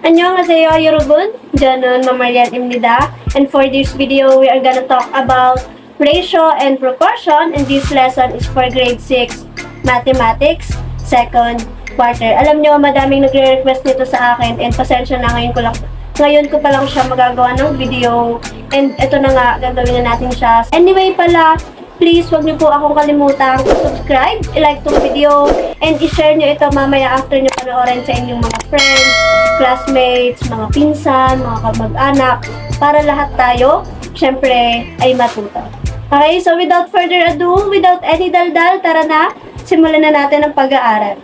안녕하세요, 여러분. 저는 Mariel and for this video, we are gonna talk about ratio and proportion, and this lesson is for grade 6 mathematics, second quarter. Alam nyo, madaming nagre-request nito sa akin, and pasensya na ngayon ko pa lang siya magagawa ng video, and ito na nga, gagawin na natin siya. Anyway pala, please wag niyo po akong kalimutang subscribe, i-like tong video, and i-share niyo ito mamaya after niyo panoorin sa inyong mga friends, classmates, mga pinsan, mga kamag-anak, para lahat tayo, syempre, ay matuto. Okay, so without further ado, without any daldal, tara na, simulan na natin ang pag-aaral.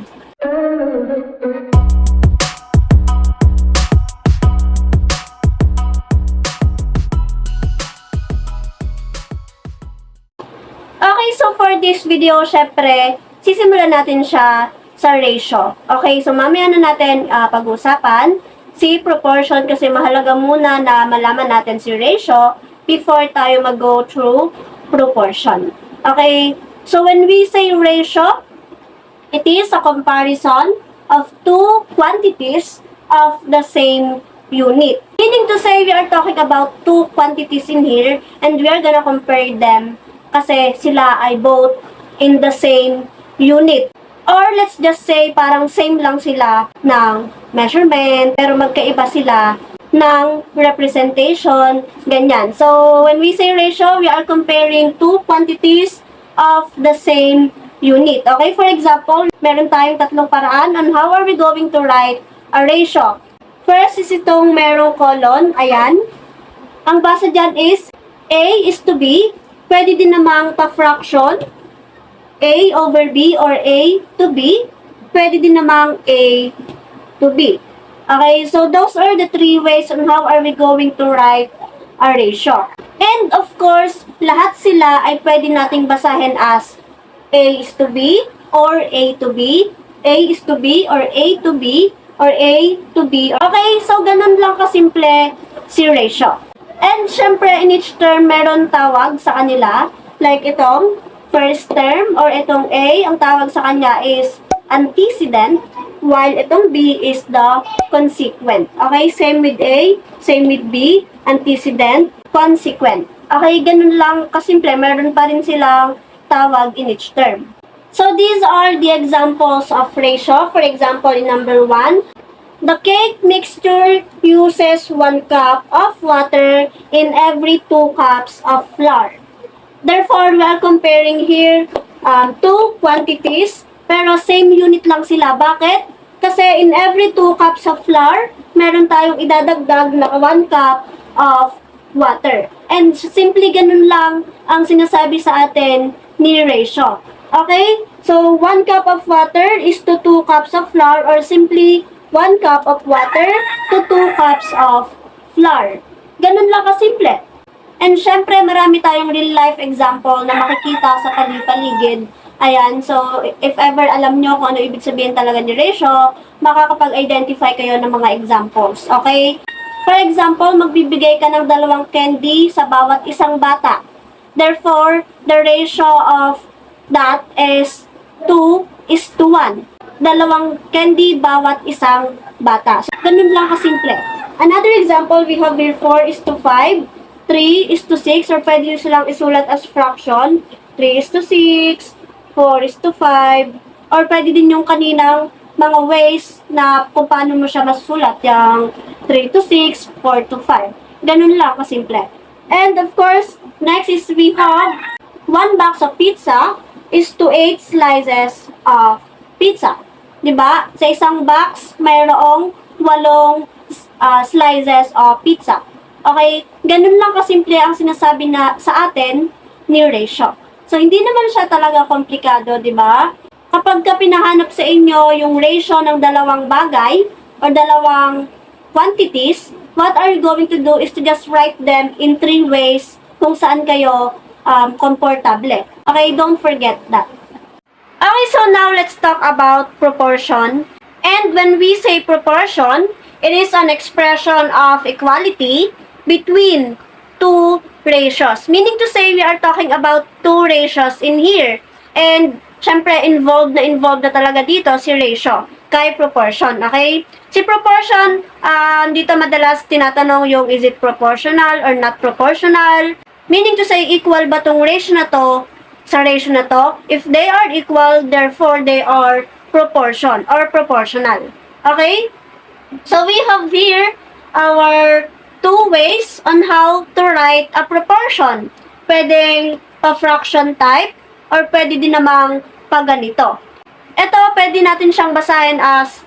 Okay, so for this video, syempre, sisimulan natin siya sa ratio. Okay, so mamaya na natin pag-usapan si proportion kasi mahalaga muna na malaman natin si ratio before tayo mag-go through proportion. Okay, so when we say ratio, it is a comparison of two quantities of the same unit. Meaning to say, we are talking about two quantities in here and we are gonna compare them kasi sila ay both in the same unit. Or let's just say, parang same lang sila ng measurement, pero magkaiba sila ng representation, ganyan. So, when we say ratio, we are comparing two quantities of the same unit. Okay, for example, meron tayong tatlong paraan on how are we going to write a ratio. First is itong merong colon, ayan. Ang basa dyan is A is to B. Pwede din namang pa-fraction, A over B or A to B. Pwede din namang A to B. Okay, so those are the three ways on how are we going to write a ratio. And of course, lahat sila ay pwede nating basahin as A is to B or A to B, A is to B or A to B, or A to B. Okay, so ganun lang kasimple si ratio. And syempre, in each term, meron tawag sa kanila. Like itong first term or itong A, ang tawag sa kanya is antecedent, while itong B is the consequent. Okay, same with A, same with B, antecedent, consequent. Okay, ganun lang kasimple. Meron pa rin silang tawag in each term. So these are the examples of ratio. For example, in number 1, the cake mixture uses 1 cup of water in every 2 cups of flour. Therefore, we are comparing here two quantities, pero same unit lang sila. Bakit? Kasi in every 2 cups of flour, meron tayong idadagdag na 1 cup of water. And simply ganun lang ang sinasabi sa atin ni ratio. Okay? So, 1 cup of water is to 2 cups of flour, or simply 1 cup of water to 2 cups of flour. Ganun lang kasimple. And syempre, marami tayong real-life example na makikita sa paligid. Ayan, so if ever alam nyo kung ano ibig sabihin talaga ni ratio, makakapag-identify kayo ng mga examples. Okay? For example, magbibigay ka ng 2 candy sa bawat isang bata. Therefore, the ratio of that is 2:1. 2 candy bawat isang bata. So, ganun lang kasimple. Another example we have here 4:5, 3:6, or pwede nyo silang isulat as fraction, 3:6, 4:5, or pwede din yung kaninang mga ways na kung paano mo siya masulat, yung 3:6, 4:5. Ganun lang kasimple. And of course, next is we have 1 box of pizza is to 8 slices of pizza. Diba? Sa isang box, mayroong 8 slices of pizza. Okay? Ganun lang kasimple ang sinasabi na sa atin ni ratio. So, hindi naman siya talaga komplikado, diba? Kapag ka pinahanap sa inyo yung ratio ng 2 bagay or 2 quantities, what are you going to do is to just write them in 3 ways kung saan kayo komportable. Okay? Don't forget that. Okay, so now let's talk about proportion. And when we say proportion, it is an expression of equality between two ratios. Meaning to say, we are talking about two ratios in here. And syempre, involved na talaga dito si ratio. kay proportion. Okay? Si proportion, dito madalas tinatanong yung is it proportional or not proportional. Meaning to say, equal ba tong ratio na to sa ratio na to? If they are equal, therefore they are proportion or proportional. Okay? So we have here our two ways on how to write a proportion. Pwedeng pa-fraction type or pwede din namang pa-ganito. Ito, pwede natin siyang basahin as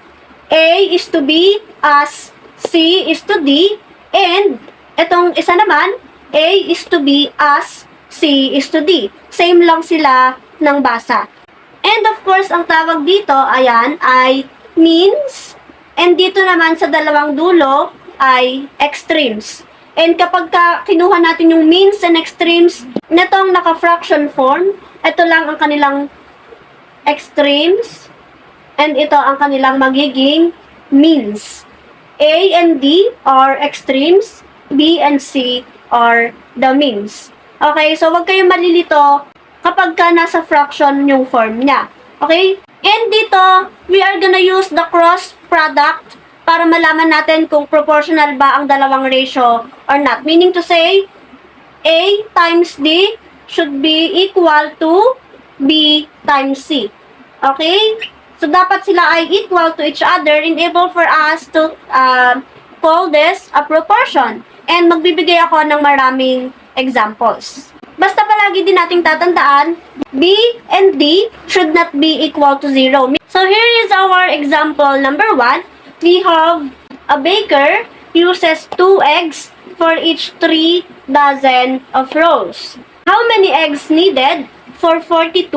A is to B as C is to D, and itong isa naman, A is to B as C is to D. Same lang sila ng basa. And of course, ang tawag dito, ayan, ay means. And dito naman sa dalawang dulo ay extremes. And kapag kinuha natin yung means and extremes netong naka-fraction form, ito lang ang kanilang extremes, and ito ang kanilang magiging means. A and D are extremes, B and C are the means. Okay, so wag kayong malilito kapag nasa fraction yung form niya. Okay? And dito, we are gonna use the cross product para malaman natin kung proportional ba ang dalawang ratio or not. Meaning to say, A times D should be equal to B times C. Okay? So, dapat sila ay equal to each other and able for us to call this a proportion. And magbibigay ako ng maraming examples. Basta palagi din nating tatandaan, B and D should not be equal to 0. So, here is our example number 1. We have a baker uses 2 eggs for each 3 dozen of rolls. How many eggs needed for 42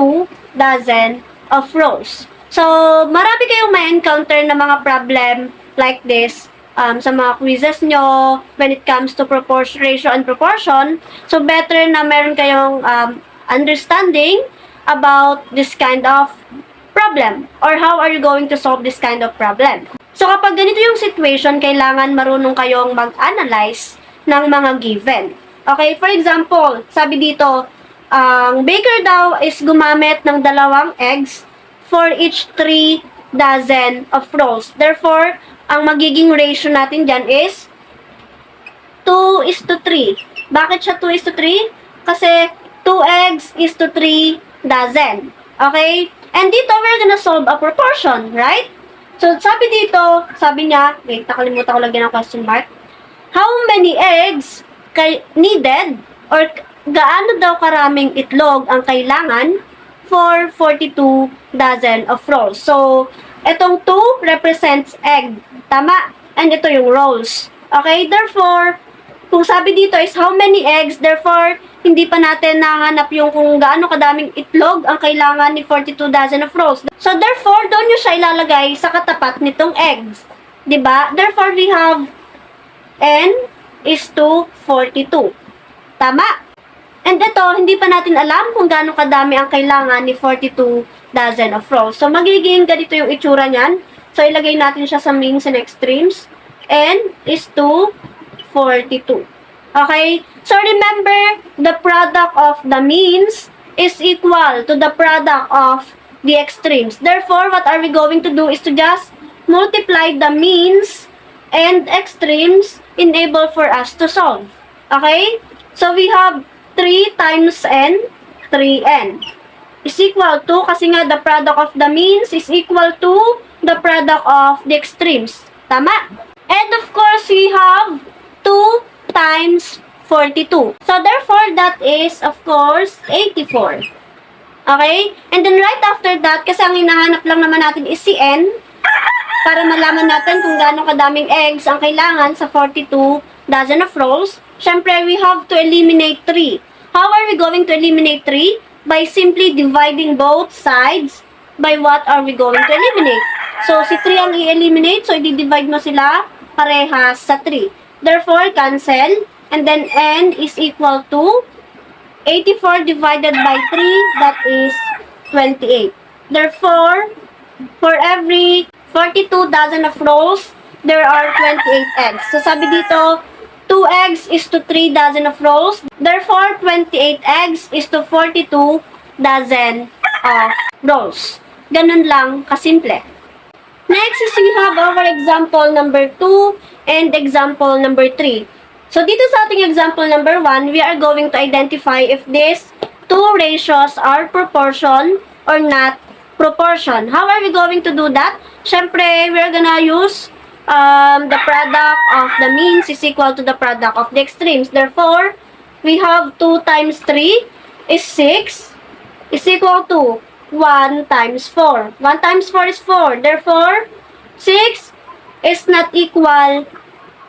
dozen of rolls? So, marami kayong may encounter na mga problem like this sa mga quizzes nyo when it comes to proportion, ratio and proportion. So, better na meron kayong understanding about this kind of problem or how are you going to solve this kind of problem. So, kapag ganito yung situation, kailangan marunong kayong mag-analyze ng mga given. Okay, for example, sabi dito, ang baker daw is gumamit ng 2 eggs for each 3 dozen of rolls. Therefore, ang magiging ratio natin dyan is 2:3. Bakit siya 2:3? Kasi 2 eggs is to 3 dozen. Okay? And dito, we're gonna solve a proportion, right? So, sabi dito, sabi niya, wait, nakalimutan ko lagyan ng question mark. How many eggs needed or gaano daw karaming itlog ang kailangan for 42 dozen of rolls. So, itong 2 represents egg. Tama? And ito yung rolls. Okay? Therefore, kung sabi dito is how many eggs, therefore, hindi pa natin nahanap yung kung gaano kadaming itlog ang kailangan ni 42 dozen of rolls. So, therefore, doon nyo siya ilalagay sa katapat nitong eggs. Diba? Therefore, we have N is to 42. Tama? And ito, hindi pa natin alam kung gaano kadami ang kailangan ni 42 dozen of rolls. So, magiging ganito yung itsura niyan. So, ilagay natin siya sa means and extremes. N is to 42. Okay? So, remember, the product of the means is equal to the product of the extremes. Therefore, what are we going to do is to just multiply the means and extremes enable for us to solve. Okay? So, we have 3 times n, 3n is equal to, kasi nga the product of the means is equal to the product of the extremes. Tama? And of course, we have 2 times 42. So, therefore, that is, of course, 84. Okay? And then, right after that, kasi ang hinahanap lang naman natin is si n, para malaman natin kung gaano kadaming eggs ang kailangan sa 42 dozen of rolls. Syempre, we have to eliminate 3. How are we going to eliminate 3? By simply dividing both sides by what are we going to eliminate. So, si 3 ang i-eliminate, so i-divide mo sila parehas sa 3. Therefore, cancel. And then, n is equal to 84 divided by 3, that is 28. Therefore, for every 42 dozen of rolls, there are 28 eggs. So, sabi dito, 2 eggs is to 3 dozen of rolls. Therefore, 28 eggs is to 42 dozen of rolls. Ganun lang kasimple. Next is we have our example number 2 and example number 3. So, dito sa ating example number 1, we are going to identify if these two ratios are proportion or not proportion. How are we going to do that? Syempre, we are gonna use the product of the means is equal to the product of the extremes. Therefore, we have 2 times 3 is 6 is equal to 1 times 4. 1 times 4 is 4. Therefore, 6 is not equal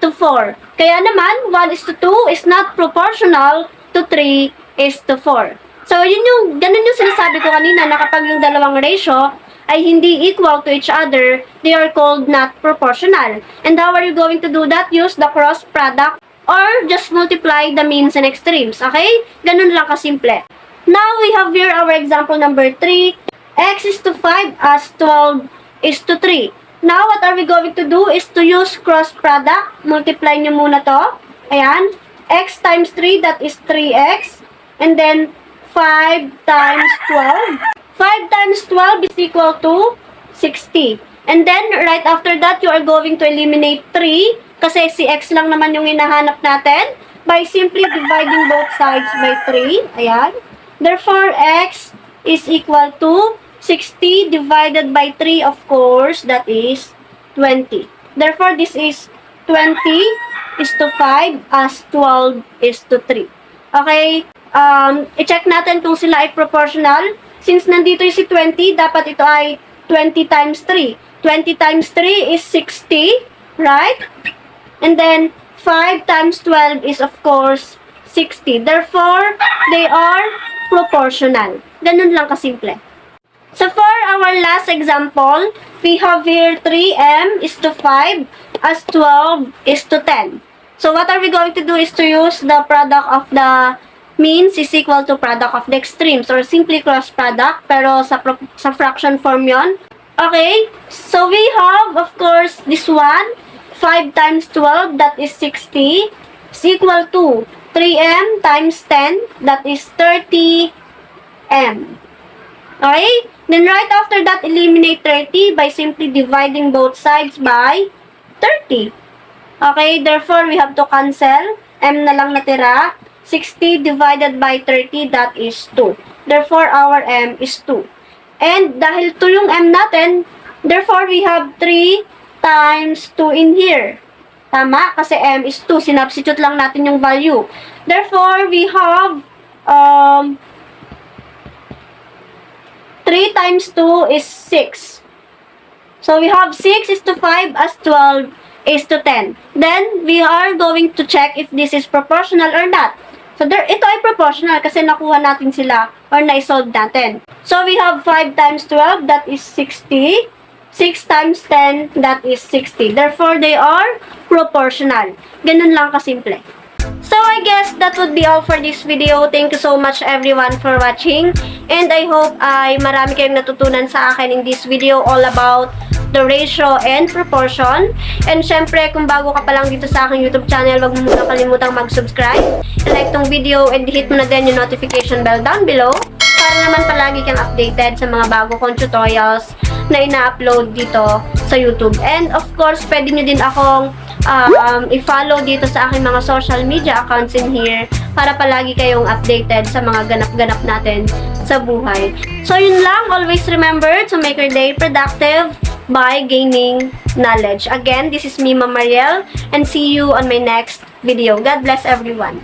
to 4. Kaya naman, 1 is to 2 is not proportional to 3 is to 4. So, ganun yung sinasabi ko kanina na kapag yung dalawang ratio ay hindi equal to each other, they are called not proportional. And how are you going to do that? Use the cross product or just multiply the means and extremes. Okay? Ganun lang kasimple. Now, we have here our example number 3. X is to 5 as 12 is to 3. Now, what are we going to do is to use cross product. Multiply nyo muna to. Ayan. X times 3, that is 3x. And then, 5 times 12. 5 times 12 is equal to 60. And then, right after that, you are going to eliminate 3. Kasi si x lang naman yung hinahanap natin. By simply dividing both sides by 3. Ayan. Therefore, x is equal to 60 divided by 3, of course, that is 20. Therefore, this is 20 is to 5 as 12 is to 3. Okay? I-check natin kung sila ay proportional. Since nandito yung si 20, dapat ito ay 20 times 3. 20 times 3 is 60, right? And then, 5 times 12 is, of course, 60. Therefore, they are proportional. Ganun lang kasimple. So, for our last example, we have here 3m is to 5 as 12 is to 10. So, what are we going to do is to use the product of the means is equal to product of the extremes or simply cross product, pero sa fraction form yon. Okay? So, we have, of course, this one, 5 times 12, that is 60, is equal to 3m times 10, that is 30m. Okay? Then right after that, eliminate 30 by simply dividing both sides by 30. Okay? Therefore, we have to cancel. M na lang natira. 60 divided by 30, that is 2. Therefore, our M is 2. And dahil 2 yung M natin, therefore, we have 3 times 2 in here. Tama? Kasi M is 2. Sinubstitute lang natin yung value. Therefore, we have 3 times 2 is 6. So, we have 6 is to 5 as 12 is to 10. Then, we are going to check if this is proportional or not. So, ito ay proportional kasi nakuha natin sila or na-solve natin. So, we have 5 times 12, that is 60. 6 times 10, that is 60. Therefore, they are proportional. Ganun lang kasimple. So, I guess that would be all for this video. Thank you so much everyone for watching. And I hope ay marami kayong natutunan sa akin in this video all about the ratio and proportion. And syempre, kung bago ka pa lang dito sa aking YouTube channel, wag mo muna kalimutang mag-subscribe. Like tong video and hit mo na din yung notification bell down below para naman palagi kang updated sa mga bago kong tutorials na ina-upload dito sa YouTube. And of course, pwede nyo din akong i-follow dito sa aking mga social media accounts in here para palagi kayong updated sa mga ganap-ganap natin sa buhay. So, yun lang. Always remember to make your day productive by gaining knowledge. Again, this is me, Mariel, and see you on my next video. God bless everyone.